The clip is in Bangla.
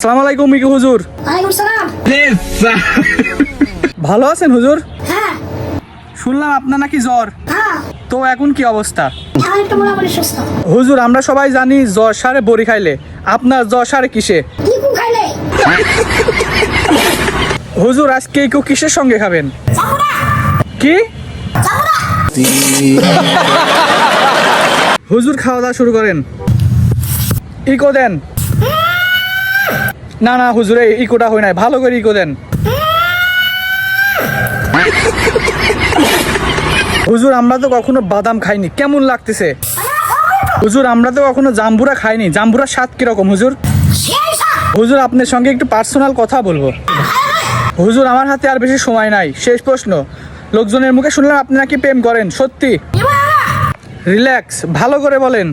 আসসালামু আলাইকুম মিকু হুজুর। ওয়ালাইকুম সালাম। ভালো আছেন হুজুর? হ্যাঁ শুনলাম আপনার নাকি জ্বর, হ্যাঁ, তো এখন কি অবস্থা? এখন একটু মোটামুটি সুস্থ। হুজুর আমরা সবাই জানি জ্বর সারে বড়ি খাইলে, আপনার জ্বর সারে কিসে? ইকু খাইলে হুজুর আজকে ইকু কিসের সঙ্গে খাবেন? কি? হুজুর খাওয়া দাওয়া শুরু করেন, ইকো দেন। না না হুজুর, এই ইকোটা হয় নাই, ভালো করে ইকো দেন। হুজুর আমরা তো কখনো বাদাম খাইনি, কেমন লাগতেছে? হুজুর আমরা তো কখনো জাম্বুরা খাইনি, জাম্বুরার স্বাদ কিরকম হুজুর? হুজুর আপনার সঙ্গে একটু পার্সোনাল কথা বলবো। হুজুর আমার হাতে আর বেশি সময় নাই, শেষ প্রশ্ন। লোকজনের মুখে শুনলাম আপনি নাকি প্রেম করেন, সত্যি? রিল্যাক্স, ভালো করে বলেন।